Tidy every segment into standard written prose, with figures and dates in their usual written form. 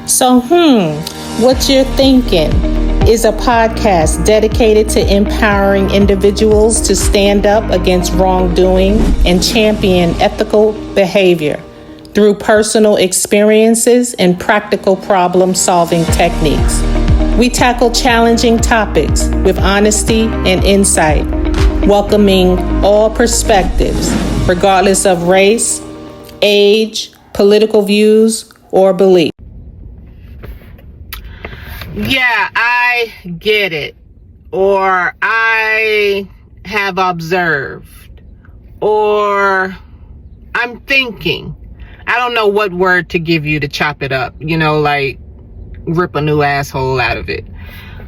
So, what you're thinking is a podcast dedicated to empowering individuals to stand up against wrongdoing and champion ethical behavior through personal experiences and practical problem-solving techniques. We tackle challenging topics with honesty and insight, welcoming all perspectives, regardless of race, age, political views, or belief. Yeah, I get it. Or I have observed. Or I'm thinking. I don't know what word to give you to chop it up. Like rip a new asshole out of it.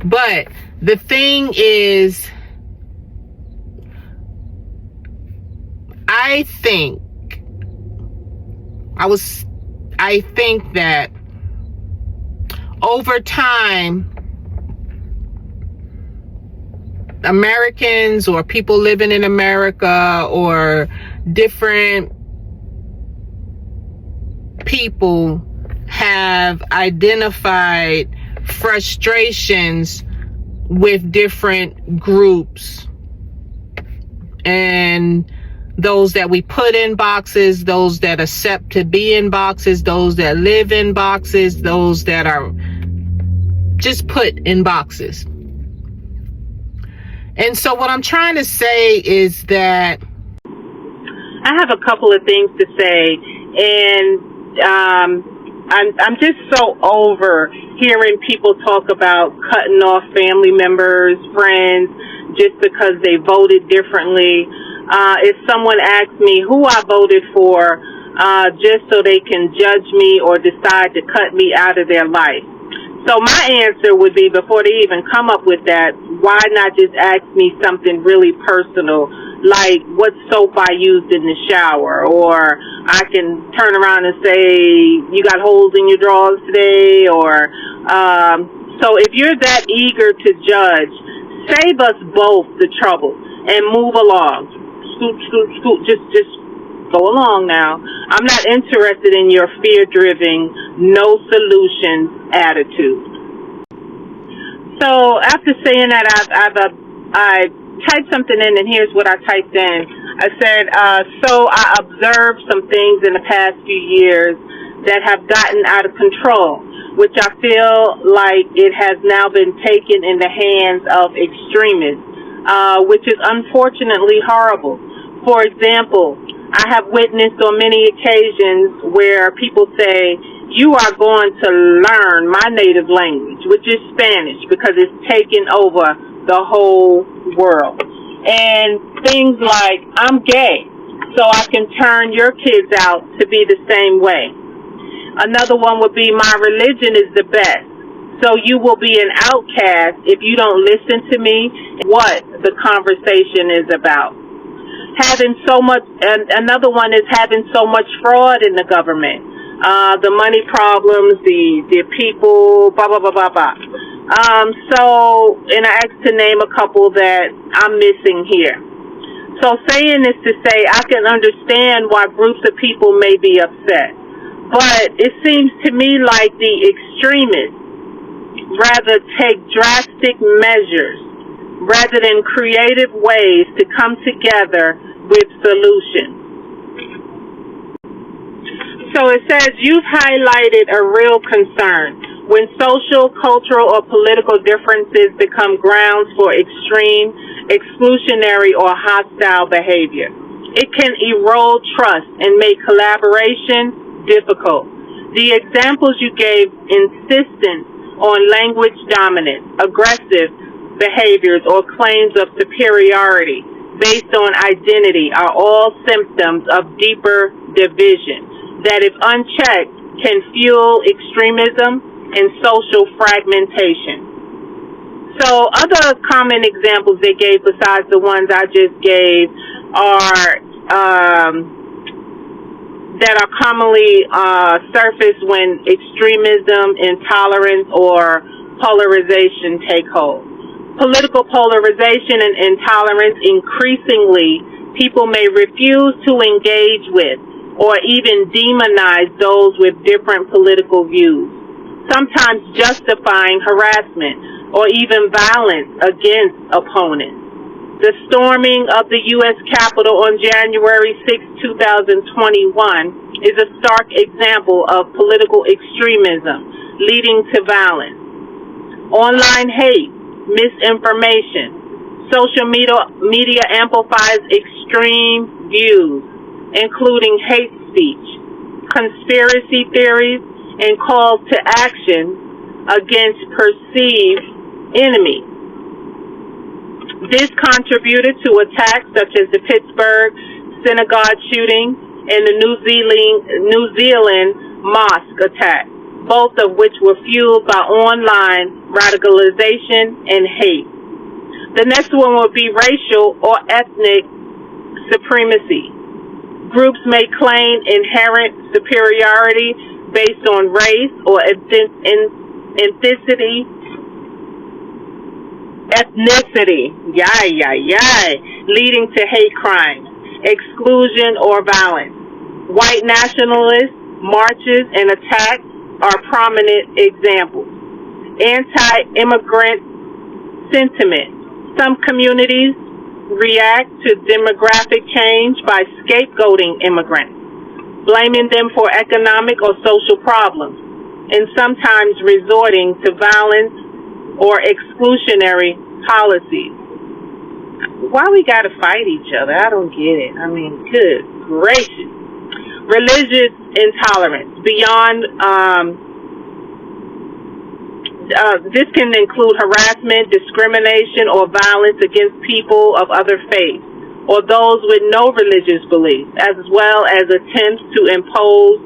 But the thing is, I think that over time, Americans or people living in America or different people have identified frustrations with different groups, and those that we put in boxes, those that accept to be in boxes, those that live in boxes, those that are just put in boxes. And so what I'm trying to say is that I have a couple of things to say, and I'm just so over hearing people talk about cutting off family members, friends, just because they voted differently. If someone asks me who I voted for, just so they can judge me or decide to cut me out of their life. So my answer would be, before they even come up with that, why not just ask me something really personal, like what soap I used in the shower, or I can turn around and say, you got holes in your drawers today, or so if you're that eager to judge, save us both the trouble and move along. Scoot, just go along now. I'm not interested in your fear-driven, no solutions attitude. So after saying that, I typed something in, and here's what I typed in. I said, so I observed some things in the past few years that have gotten out of control, which I feel like it has now been taken in the hands of extremists, which is unfortunately horrible. For example, I have witnessed on many occasions where people say, you are going to learn my native language, which is Spanish, because it's taken over the whole world. And things like, I'm gay, so I can turn your kids out to be the same way. Another one would be, my religion is the best, so you will be an outcast if you don't listen to me, what the conversation is about. Having so much, and another one is having so much fraud in the government, the money problems, the people, blah, blah, blah, blah, blah. So, and I asked to name a couple that I'm missing here. So saying this to say, I can understand why groups of people may be upset, but it seems to me like the extremists rather take drastic measures rather than creative ways to come together with solutions. So it says, you've highlighted a real concern when social, cultural, or political differences become grounds for extreme, exclusionary, or hostile behavior. It can erode trust and make collaboration difficult. The examples you gave, insistence on language dominance, aggressive behaviors, or claims of superiority based on identity, are all symptoms of deeper division that, if unchecked, can fuel extremism and social fragmentation. So other common examples they gave besides the ones I just gave are that are commonly surface when extremism, intolerance, or polarization take hold. Political polarization and intolerance, increasingly, people may refuse to engage with or even demonize those with different political views. sometimes justifying harassment or even violence against opponents. The storming of the U.S. Capitol on January 6, 2021 is a stark example of political extremism leading to violence. Online hate, misinformation, social media amplifies extreme views, including hate speech, conspiracy theories, and calls to action against perceived enemies. This contributed to attacks such as the Pittsburgh synagogue shooting and the New Zealand mosque attack, both of which were fueled by online radicalization and hate. The next one would be racial or ethnic supremacy. Groups may claim inherent superiority based on race or ethnicity, leading to hate crimes, exclusion, or violence. White nationalist marches and attacks are prominent examples. Anti-immigrant sentiment. Some communities react to demographic change by scapegoating immigrants, blaming them for economic or social problems, and sometimes resorting to violence or exclusionary policies. Why we gotta fight each other? I don't get it. I mean, good gracious. Religious intolerance. Beyond, this can include harassment, discrimination, or violence against people of other faiths, or those with no religious beliefs, as well as attempts to impose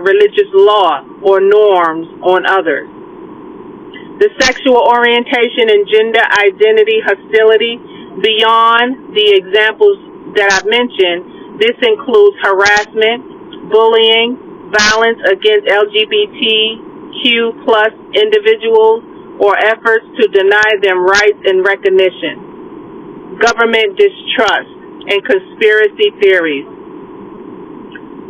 religious law or norms on others. The sexual orientation and gender identity hostility. Beyond the examples that I've mentioned, this includes harassment, bullying, violence against LGBTQ plus individuals, or efforts to deny them rights and recognition. Government distrust and conspiracy theories.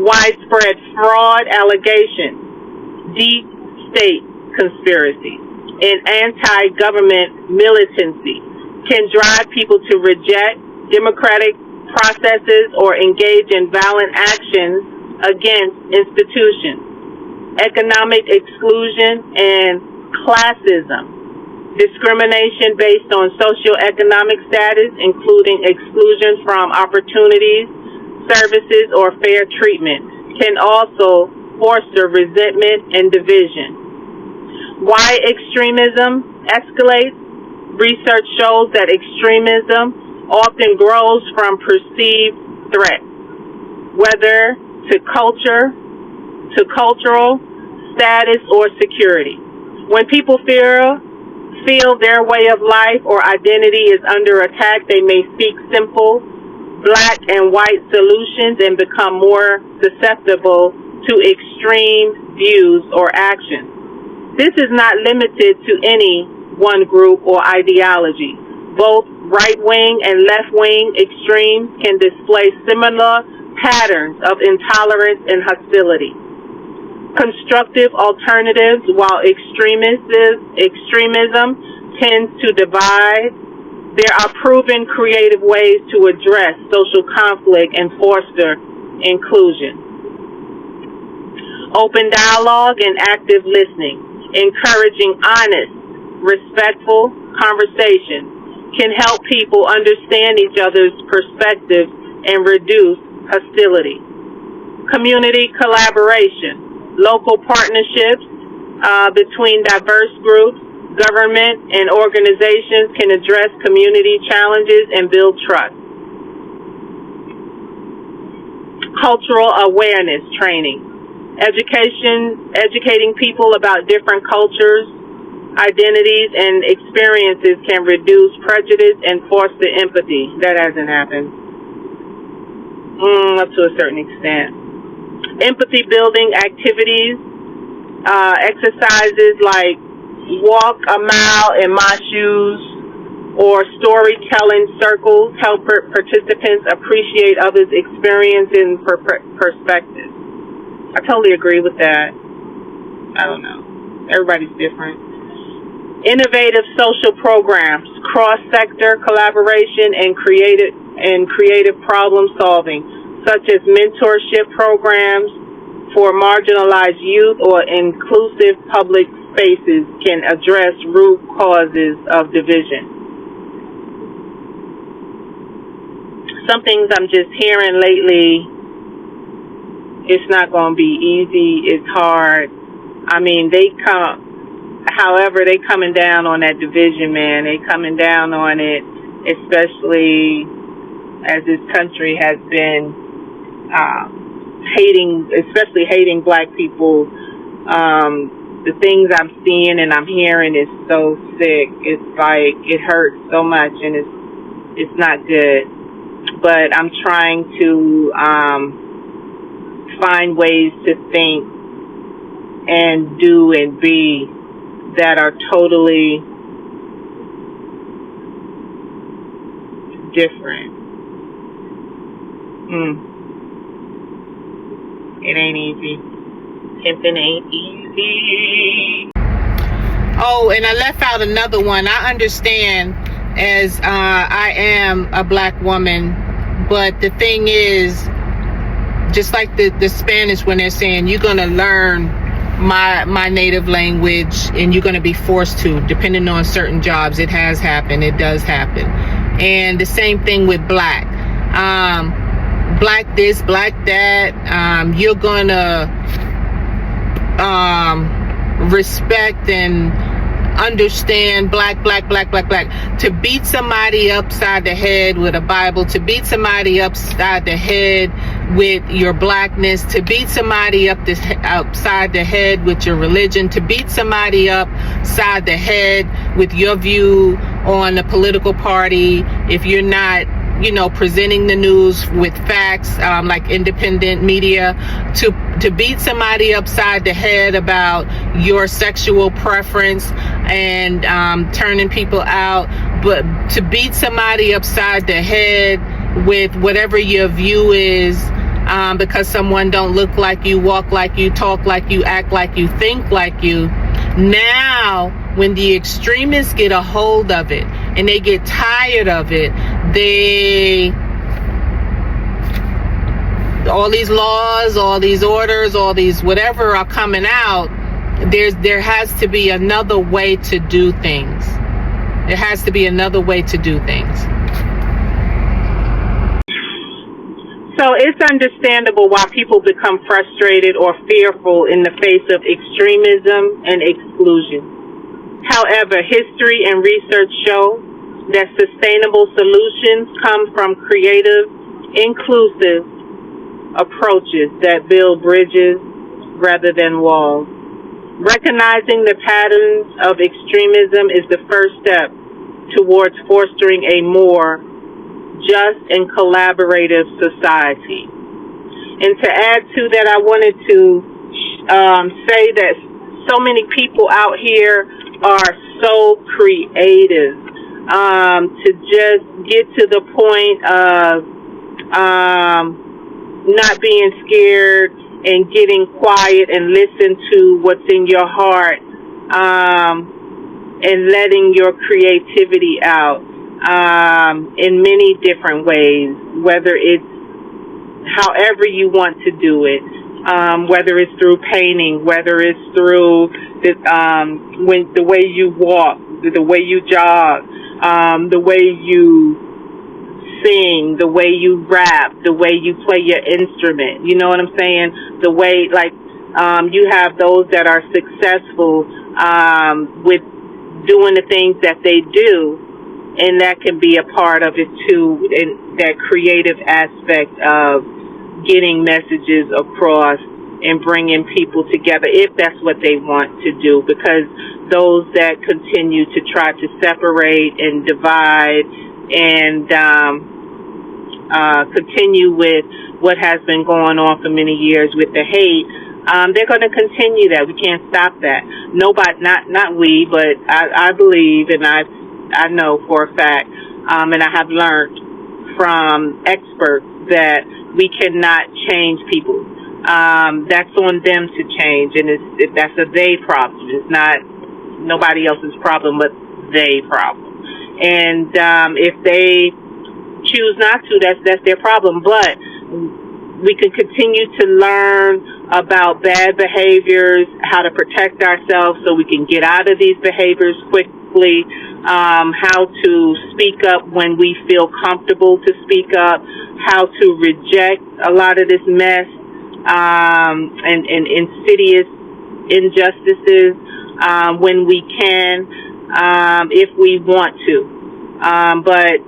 Widespread fraud allegations, deep state conspiracies, and anti-government militancy can drive people to reject democratic processes or engage in violent actions against institutions. Economic exclusion and classism. Discrimination based on socioeconomic status, including exclusion from opportunities, services, or fair treatment, can also foster resentment and division. Why extremism escalates? Research shows that extremism often grows from perceived threats, whether to cultural status or security. When people feel their way of life or identity is under attack, they may seek simple black and white solutions and become more susceptible to extreme views or actions. This is not limited to any one group or ideology. Both right-wing and left-wing extremes can display similar patterns of intolerance and hostility. Constructive alternatives. While extremism tends to divide, there are proven creative ways to address social conflict and foster inclusion. Open dialogue and active listening. Encouraging honest, respectful conversation can help people understand each other's perspectives and reduce hostility. Community collaboration. Local partnerships between diverse groups, government, and organizations can address community challenges and build trust. Cultural awareness training. Educating people about different cultures, identities, and experiences can reduce prejudice and foster empathy. That hasn't happened. Up to a certain extent. Empathy building activities, exercises like walk a mile in my shoes or storytelling circles help participants appreciate others' experience and perspectives. I totally agree with that. I don't know. Everybody's different. Innovative social programs, cross-sector collaboration, and creative problem solving, such as mentorship programs for marginalized youth or inclusive public spaces, can address root causes of division. Some things I'm just hearing lately, it's not going to be easy. It's hard. I mean, however, they coming down on that division, man. They coming down on it, especially as this country has been hating black people. The things I'm seeing and I'm hearing is so sick. It's like, it hurts so much, and it's not good. But I'm trying to find ways to think and do and be that are totally different. It ain't easy. Pimping ain't easy. Oh, and I left out another one. I understand, as I am a black woman, but the thing is, just like the Spanish, when they're saying you're gonna learn my native language and you're gonna be forced to, depending on certain jobs. It has happened. It does happen. And the same thing with black. Black this, black that. You're gonna respect and understand black. To beat somebody upside the head with a Bible, to beat somebody upside the head with your blackness, to beat somebody upside the head with your religion, to beat somebody upside the head with your view on a political party, if you're not, presenting the news with facts, like independent media, to beat somebody upside the head about your sexual preference and turning people out, but to beat somebody upside the head with whatever your view is, because someone don't look like you, walk like you, talk like you, act like you, think like you. Now, when the extremists get a hold of it and they get tired of it, all these laws, all these orders, all these whatever are coming out, there has to be another way to do things. There has to be another way to do things. So it's understandable why people become frustrated or fearful in the face of extremism and exclusion. However, history and research show that sustainable solutions come from creative, inclusive approaches that build bridges rather than walls. Recognizing the patterns of extremism is the first step towards fostering a more just and collaborative society. And to add to that, I wanted to say that so many people out here are so creative, to just get to the point of not being scared and getting quiet and listen to what's in your heart, and letting your creativity out in many different ways, whether it's however you want to do it, whether it's through painting, whether it's through the way you walk, the way you jog, the way you sing, the way you rap, the way you play your instrument. You know what I'm saying? The way, you have those that are successful with doing the things that they do, and that can be a part of it too, in that creative aspect of getting messages across and bringing people together, if that's what they want to do. Because those that continue to try to separate and divide and continue with what has been going on for many years with the hate, they're going to continue that. We can't stop that. Nobody, not we, but I believe, and I know for a fact, and I have learned from experts that we cannot change people. that's on them to change, and that's a they problem. It's not nobody else's problem, but they problem. And if they choose not to, that's their problem. But we can continue to learn about bad behaviors, how to protect ourselves so we can get out of these behaviors quickly, how to speak up when we feel comfortable to speak up, how to reject a lot of this mess and insidious injustices when we can, if we want to. But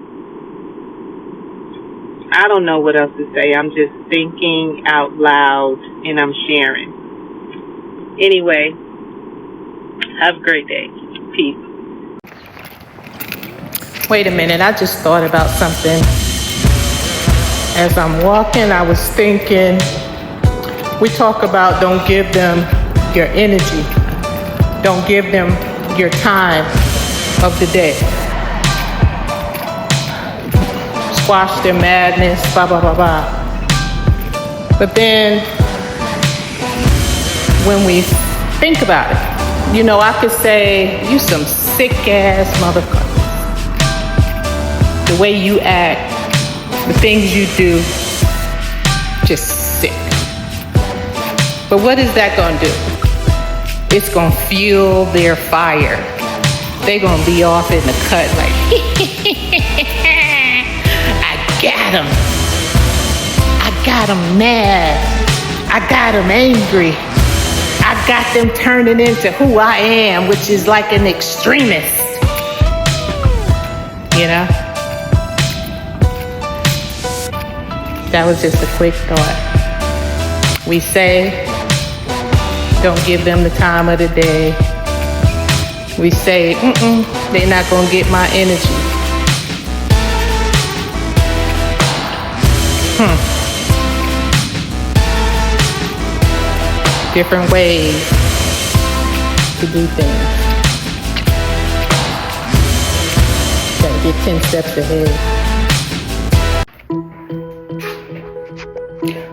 I don't know what else to say. I'm just thinking out loud and I'm sharing. Anyway, have a great day. Peace. Wait a minute, I just thought about something. As I'm walking, I was thinking, we talk about don't give them your energy. Don't give them your time of the day. Squash their madness, blah, blah, blah, blah. But then, when we think about it, I could say, you some sick-ass motherfucker. The way you act, the things you do, just sick. But what is that going to do? It's going to fuel their fire. They're going to be off in the cut like, got him. I got him mad. I got him angry. I got them turning into who I am, which is like an extremist. That was just a quick thought. We say, don't give them the time of the day. We say, they're not going to get my energy. Different ways to do things. Gotta get 10 steps ahead.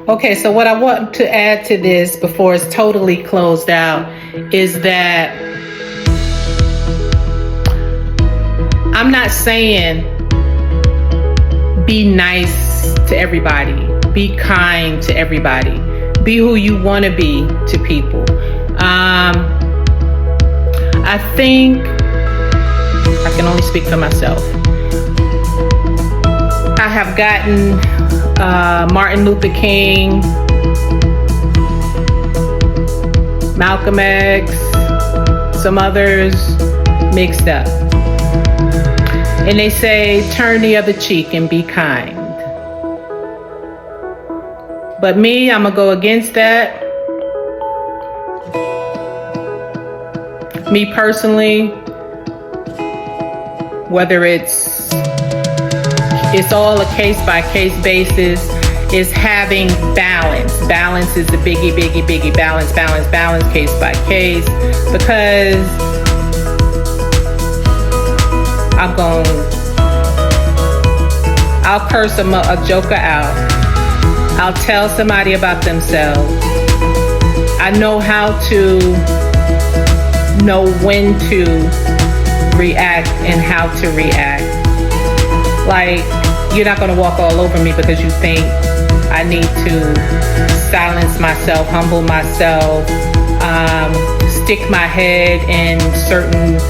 Okay, so what I want to add to this before it's totally closed out is that I'm not saying be nice to everybody, be kind to everybody, be who you want to be to people. I think I can only speak for myself. I have gotten Martin Luther King, Malcolm X, some others mixed up. And they say, turn the other cheek and be kind. But me, I'm going to go against that. Me personally, whether it's all a case-by-case basis, is having balance. Balance is the biggie, biggie, biggie. Balance, balance, balance, case by case. Because I'll curse a joker out. I'll tell somebody about themselves. I know how to know when to react and how to react. Like, you're not going to walk all over me because you think I need to silence myself, humble myself, stick my head in certain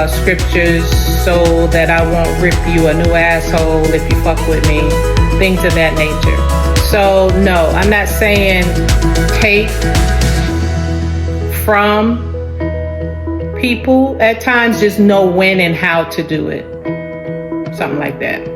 scriptures so that I won't rip you a new asshole if you fuck with me, things of that nature. So no, I'm not saying take from people at times, just know when and how to do it. Something like that.